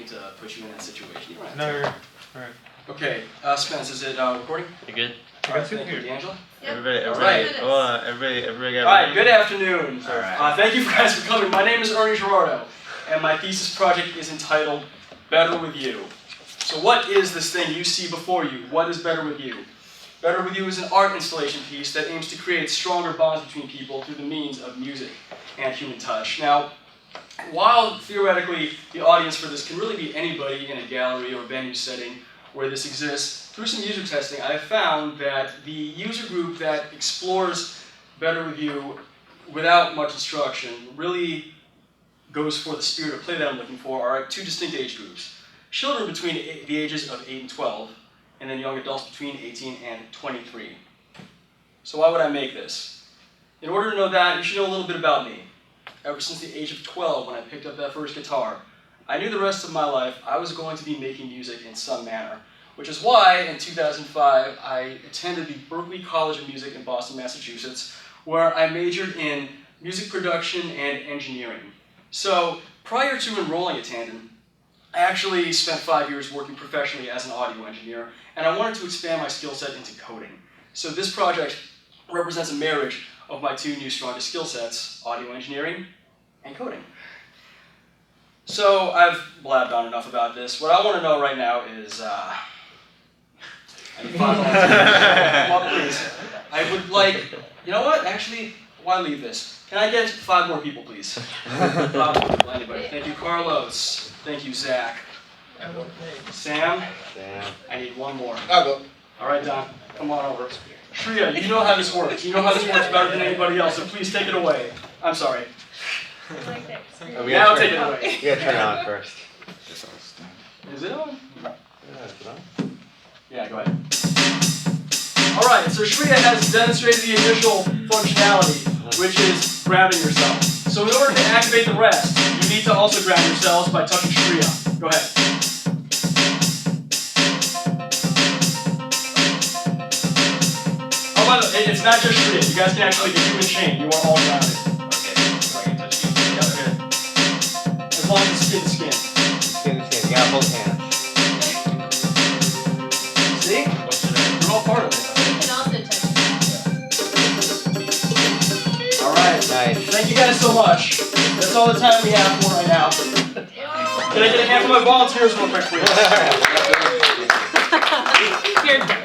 to put you in that situation. You No, you're all right. Okay, Spence, is it recording? You good? All right, thank you, D'Angelo. Yep. Everybody got All right, good afternoon. All right. Thank you guys for coming. My name is Ernie Gerardo, and my thesis project is entitled Better With You. So what is this thing you see before you? What is Better With You? Better With You is an art installation piece that aims to create stronger bonds between people through the means of music and human touch. Now, while theoretically the audience for this can really be anybody in a gallery or venue setting where this exists, through some user testing, I have found that the user group that explores Better With You without much instruction really goes for the spirit of play that I'm looking for are two distinct age groups. Children between the ages of 8 and 12, and then young adults between 18 and 23. So why would I make this? In order to know that, you should know a little bit about me. Ever since the age of 12, when I picked up that first guitar, I knew the rest of my life I was going to be making music in some manner, which is why in 2005 I attended the Berklee College of Music in Boston, Massachusetts, where I majored in music production and engineering. So prior to enrolling at Tandon, I actually spent 5 years working professionally as an audio engineer, and I wanted to expand my skill set into coding. So this project represents a marriage of my two new strongest skill sets, audio engineering and coding. So I've blabbed on enough about this. What I want to know right now is, I need 5 volunteers. Well, please. I would like, you know what, actually, why leave this? Can I get 5 more people, please? 5 more people, anybody. Thank you, Carlos. Thank you, Zach. Sam? I need 1 more. I'll go. All right, Don, come on over. Shreya, you know how this works. You know how this works better than anybody else, so please take it away. I'm sorry. Now take it away. You gotta turn it on first. Is it on? Yeah, it's on. Yeah, go ahead. All right, so Shreya has demonstrated the initial functionality, which is grounding yourself. So in order to activate the rest, you need to also ground yourselves by touching Shreya. Go ahead. Oh, by the way, it's not just Shreya. You guys can actually do in chain. You are all grounded. Okay, so I can touch you. Yep, good. As long as it's skin to skin. Skin to skin. You gotta hold hands. See? You're all part of it. You can also touch it. All right. Nice. Thank you guys so much. That's all the time we have for right now. Can I get a hand for my volunteers real quick, please? You're done.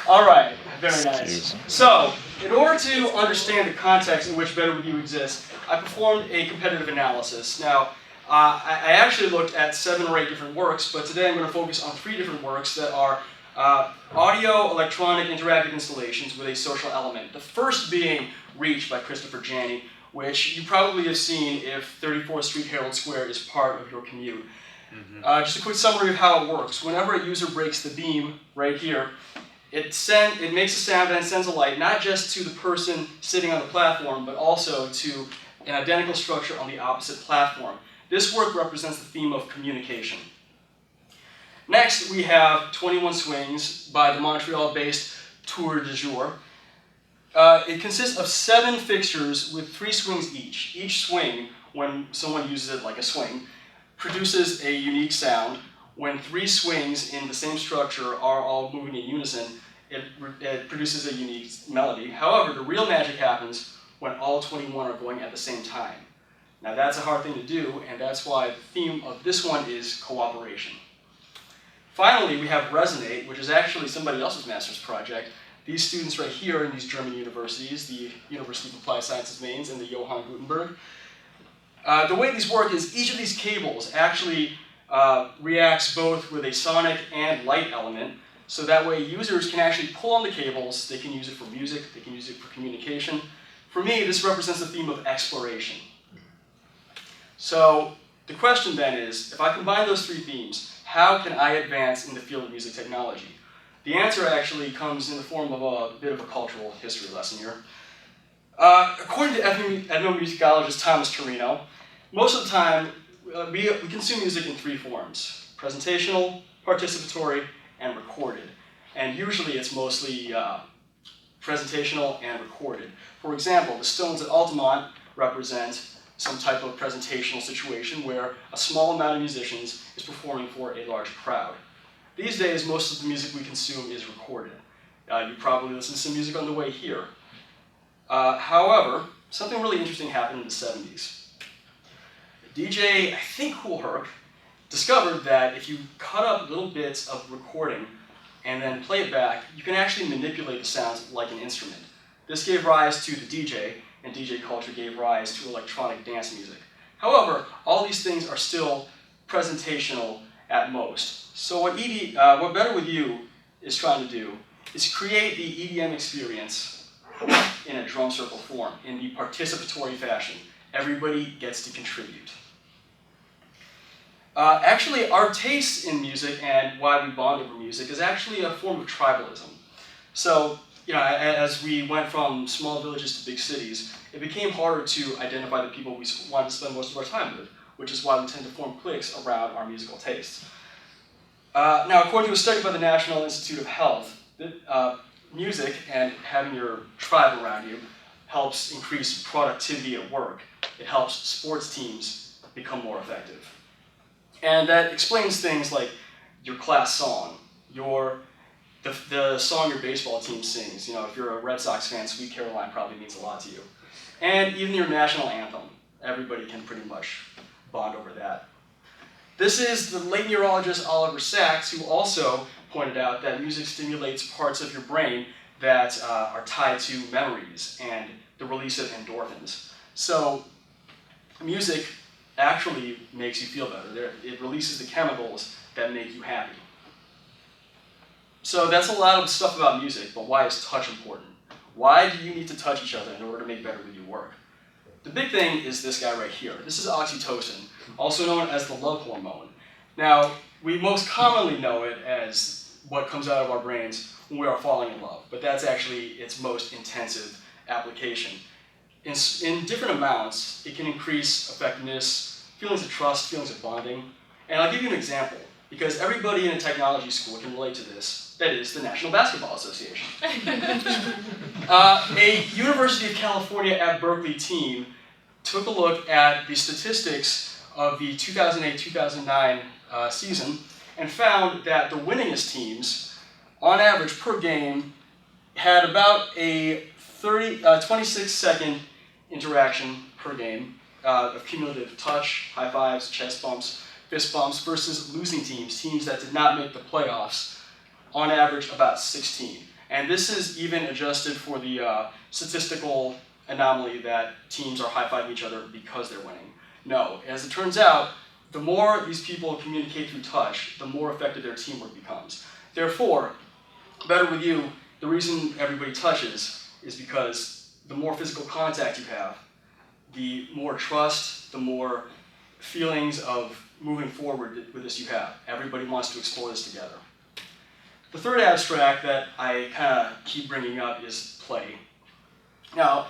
All right. Very nice. So, in order to understand the context in which Better With You exists, I performed a competitive analysis. Now, I actually looked at 7 or 8 different works, but today I'm going to focus on 3 different works that are audio, electronic, interactive installations with a social element. The first being Reach by Christopher Janney, which you probably have seen if 34th Street Herald Square is part of your commute. Just a quick summary of how it works. Whenever a user breaks the beam right here, it makes a sound and sends a light, not just to the person sitting on the platform, but also to an identical structure on the opposite platform. This work represents the theme of communication. Next, we have 21 Swings by the Montreal-based Tour de Jour. It consists of 7 fixtures with 3 swings each. Each swing, when someone uses it like a swing, produces a unique sound. When 3 swings in the same structure are all moving in unison, it produces a unique melody. However, the real magic happens when all 21 are going at the same time. Now that's a hard thing to do, and that's why the theme of this one is cooperation. Finally, we have Resonate, which is actually somebody else's master's project. These students right here in these German universities, the University of Applied Sciences Mainz and the Johann Gutenberg. The way these work is each of these cables actually reacts both with a sonic and light element, so that way users can actually pull on the cables. They can use it for music, they can use it for communication. For me, this represents the theme of exploration. So the question then is, if I combine those 3 themes, how can I advance in the field of music technology? The answer actually comes in the form of a bit of a cultural history lesson here. According to ethnomusicologist Thomas Torino, most of the time we consume music in 3 forms: presentational, participatory, and recorded. And usually it's mostly presentational and recorded. For example, the Stones at Altamont represent some type of presentational situation where a small amount of musicians is performing for a large crowd. These days, most of the music we consume is recorded. You probably listen to some music on the way here. However, something really interesting happened in the 70s. DJ, I think Kool Herc, discovered that if you cut up little bits of recording and then play it back, you can actually manipulate the sounds like an instrument. This gave rise to the DJ, and DJ culture gave rise to electronic dance music. However, all these things are still presentational at most. So what Better With You is trying to do is create the EDM experience in a drum circle form, in the participatory fashion. Everybody gets to contribute. Actually, our taste in music and why we bond over music is actually a form of tribalism. So, as we went from small villages to big cities, it became harder to identify the people we wanted to spend most of our time with, which is why we tend to form cliques around our musical tastes. Now, according to a study by the National Institute of Health, music and having your tribe around you helps increase productivity at work. It helps sports teams become more effective. And that explains things like your class song, the song your baseball team sings. If you're a Red Sox fan, Sweet Caroline probably means a lot to you. And even your national anthem. Everybody can pretty much bond over that. This is the late neurologist Oliver Sacks, who also pointed out that music stimulates parts of your brain that are tied to memories and the release of endorphins. So music actually makes you feel better. It releases the chemicals that make you happy. So that's a lot of stuff about music, but why is touch important? Why do you need to touch each other in order to make Better With You work? The big thing is this guy right here. This is oxytocin, also known as the love hormone. Now, we most commonly know it as what comes out of our brains when we are falling in love, but that's actually its most intensive application. In different amounts, it can increase effectiveness, feelings of trust, feelings of bonding. And I'll give you an example, because everybody in a technology school can relate to this. That is the National Basketball Association. A University of California at Berkeley team took a look at the statistics of the 2008-2009 season and found that the winningest teams, on average per game, had about a 26-second interaction per game of cumulative touch, high fives, chest bumps, fist bumps, versus losing teams that did not make the playoffs, on average about 16. And this is even adjusted for the statistical anomaly that teams are high-fiving each other because they're winning. No, as it turns out, the more these people communicate through touch, the more effective their teamwork becomes. Therefore, Better With You, the reason everybody touches is because the more physical contact you have, the more trust, the more feelings of moving forward with this you have. Everybody wants to explore this together. The third abstract that I kind of keep bringing up is play. Now,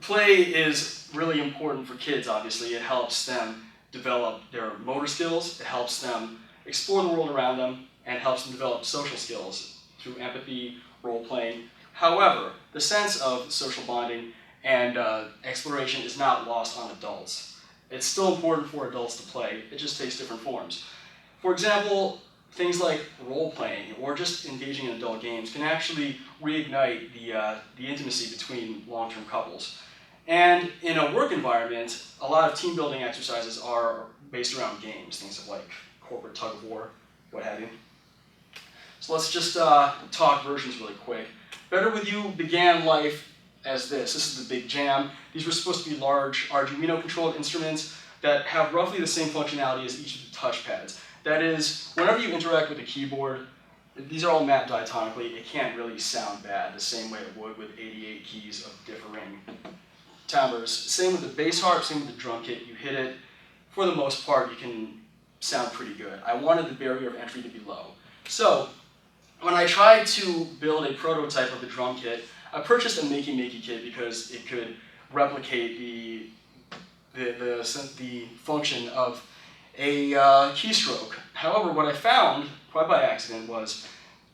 play is really important for kids, obviously. It helps them develop their motor skills, it helps them explore the world around them, and helps them develop social skills through empathy, role-playing. However, the sense of social bonding and exploration is not lost on adults. It's still important for adults to play, it just takes different forms. For example, things like role-playing or just engaging in adult games can actually reignite the intimacy between long-term couples. And in a work environment, a lot of team-building exercises are based around games, things like corporate tug-of-war, what have you. So let's just talk versions really quick. Better With You began life as this. This is the Big Jam. These were supposed to be large Arduino-controlled instruments that have roughly the same functionality as each of the touchpads. That is, whenever you interact with a keyboard, these are all mapped diatonically. It can't really sound bad the same way it would with 88 keys of differing timbres. Same with the bass harp, same with the drum kit. You hit it, for the most part, you can sound pretty good. I wanted the barrier of entry to be low. So, when I tried to build a prototype of the drum kit, I purchased a Makey kit because it could replicate the function of a keystroke. However, what I found, quite by accident, was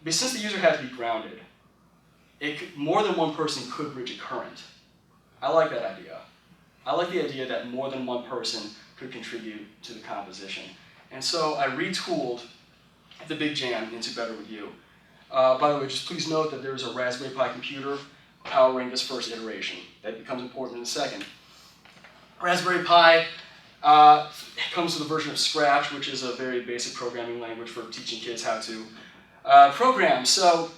since the user had to be grounded, more than one person could bridge a current. I like that idea. I like the idea that more than one person could contribute to the composition. And so I retooled the Big Jam into Better With You. By the way, just please note that there is a Raspberry Pi computer powering this first iteration. That becomes important in a second. Raspberry Pi comes with a version of Scratch, which is a very basic programming language for teaching kids how to program. So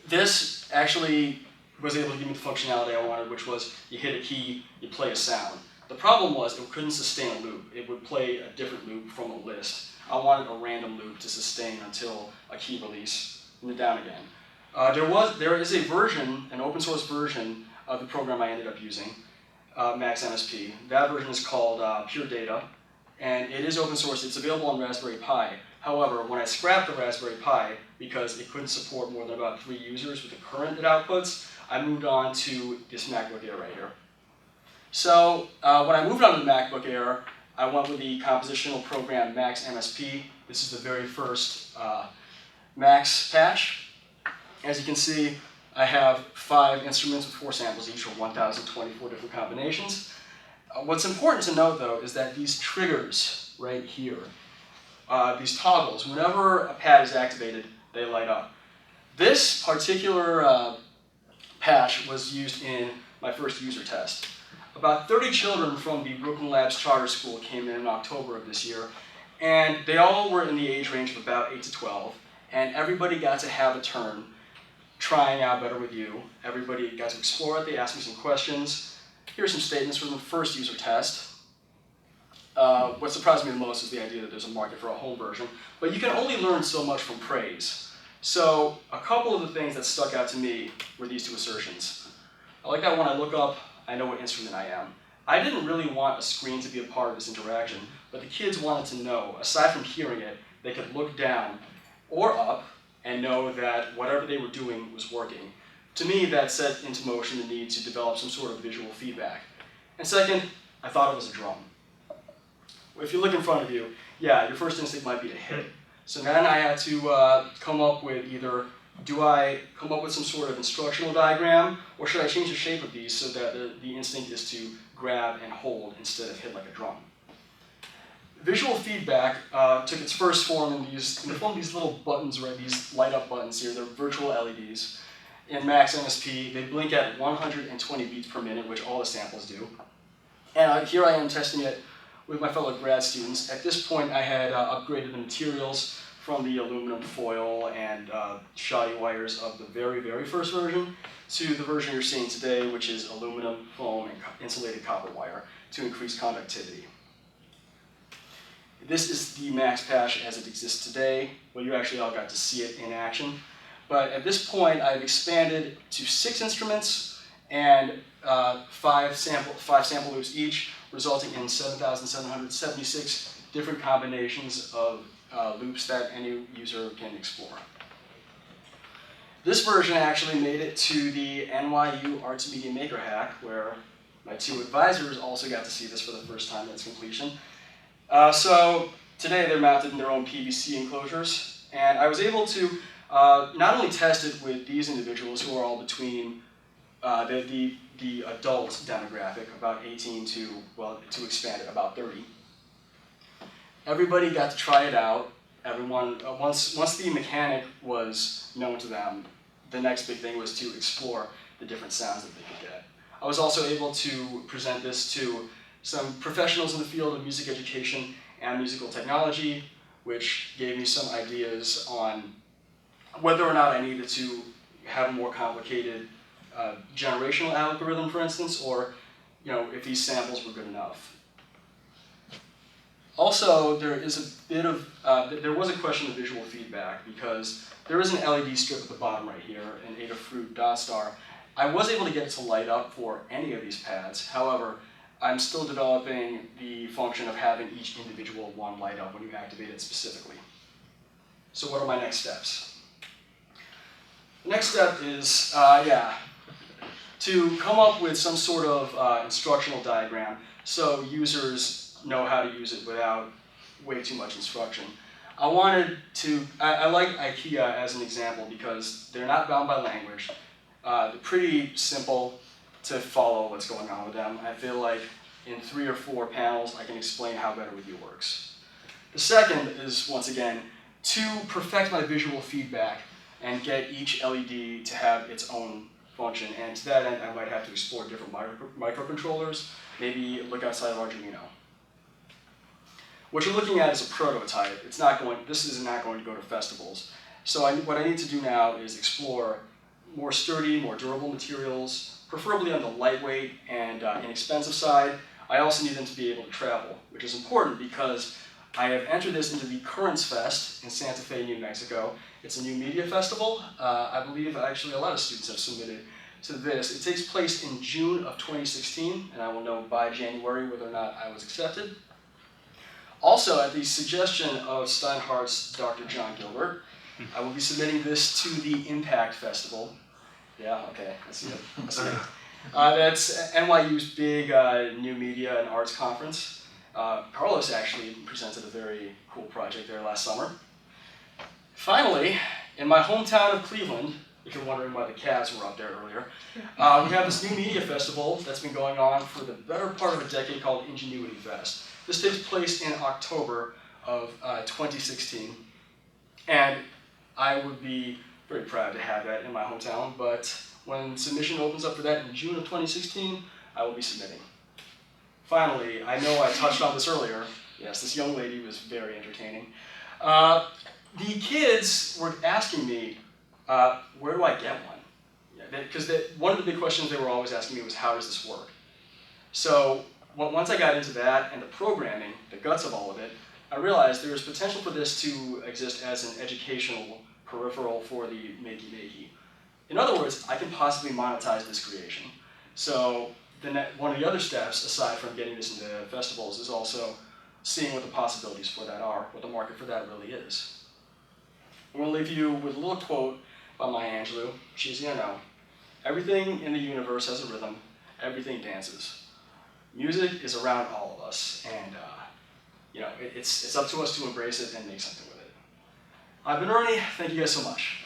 this actually was able to give me the functionality I wanted, which was you hit a key, you play a sound. The problem was it couldn't sustain a loop. It would play a different loop from a list. I wanted a random loop to sustain until a key release, and then down again. There is a version, an open source version of the program I ended up using, Max MSP. That version is called Pure Data, and it is open source. It's available on Raspberry Pi. However, when I scrapped the Raspberry Pi, because it couldn't support more than about 3 users with the current it outputs, I moved on to this MacBook Air right here. So when I moved on to the MacBook Air, I went with the compositional program Max MSP. This is the very first Max patch. As you can see, I have 5 instruments with 4 samples each, or 1,024 different combinations. What's important to note, though, is that these triggers right here, these toggles, whenever a pad is activated, they light up. This particular patch was used in my first user test. About 30 children from the Brooklyn Labs Charter School came in October of this year, and they all were in the age range of about 8 to 12, and everybody got to have a turn trying out Better With You. Everybody got to explore it. They asked me some questions. Here are some statements from the first user test. What surprised me the most is the idea that there's a market for a home version, but you can only learn so much from praise. So a couple of the things that stuck out to me were these 2 assertions. I like that when I look up, I know what instrument I am. I didn't really want a screen to be a part of this interaction, but the kids wanted to know, aside from hearing it, they could look down or up and know that whatever they were doing was working. To me, that set into motion the need to develop some sort of visual feedback. And second, I thought it was a drum. If you look in front of you, yeah, your first instinct might be to hit. So then I had to come up with either, do I come up with some sort of instructional diagram, or should I change the shape of these so that the instinct is to grab and hold instead of hit like a drum? Visual feedback took its first form in the form of these little buttons, right? These light up buttons here. They're virtual LEDs. In Max MSP, they blink at 120 beats per minute, which all the samples do. And here I am testing it with my fellow grad students. At this point, I had upgraded the materials from the aluminum foil and shoddy wires of the very, very first version to the version you're seeing today, which is aluminum, foam, and insulated copper wire to increase conductivity. This is the Max patch as it exists today. Well, you actually all got to see it in action. But at this point, I've expanded to 6 instruments and 5 sample loops each, resulting in 7,776 different combinations of loops that any user can explore. This version actually made it to the NYU Arts Media Maker Hack, where my 2 advisors also got to see this for the first time at its completion. So today they're mounted in their own PVC enclosures, and I was able to not only test it with these individuals who are all between the adult demographic, about 18 to, well, to expand it, about 30. Everybody got to try it out. Everyone, once the mechanic was known to them, the next big thing was to explore the different sounds that they could get. I was also able to present this to some professionals in the field of music education and musical technology, which gave me some ideas on whether or not I needed to have a more complicated generational algorithm, for instance, or if these samples were good enough. Also, there is a bit of, there was a question of visual feedback, because there is an LED strip at the bottom right here, an Adafruit dot star. I was able to get it to light up for any of these pads. However, I'm still developing the function of having each individual one light up when you activate it specifically. So what are my next steps? The next step is, to come up with some sort of instructional diagram so users know how to use it without way too much instruction. I wanted to, I like IKEA as an example because they're not bound by language. They're pretty simple, to follow what's going on with them. I feel like in 3 or 4 panels, I can explain how Better With You works. The second is, once again, to perfect my visual feedback and get each LED to have its own function. And to that end, I might have to explore different microcontrollers, maybe look outside of Arduino. What you're looking at is a prototype. This is not going to go to festivals. So what I need to do now is explore more sturdy, more durable materials, preferably on the lightweight and inexpensive side. I also need them to be able to travel, which is important because I have entered this into the Currents Fest in Santa Fe, New Mexico. It's a new media festival. I believe actually a lot of students have submitted to this. It takes place in June of 2016, and I will know by January whether or not I was accepted. Also, at the suggestion of Steinhardt's Dr. John Gilbert, I will be submitting this to the Impact Festival. Yeah, okay, I see it. That's NYU's big new media and arts conference. Carlos actually presented a very cool project there last summer. Finally, in my hometown of Cleveland, if you're wondering why the Cavs were up there earlier, we have this new media festival that's been going on for the better part of a decade called Ingenuity Fest. This takes place in October of 2016, and I would be very proud to have that in my hometown, but when submission opens up for that in June of 2016, I will be submitting. Finally, I know I touched on this earlier. Yes, this young lady was very entertaining. The kids were asking me, where do I get one? Because one of the big questions they were always asking me was, how does this work? So once I got into that and the programming, the guts of all of it, I realized there was potential for this to exist as an educational peripheral for the makey-makey. In other words, I can possibly monetize this creation. So one of the other steps, aside from getting this into festivals, is also seeing what the possibilities for that are, what the market for that really is. I'm going to leave you with a little quote by Maya Angelou, cheesy I know. Everything in the universe has a rhythm, everything dances. Music is around all of us, and it's up to us to embrace it and make something with it. I've been Ernie, thank you guys so much.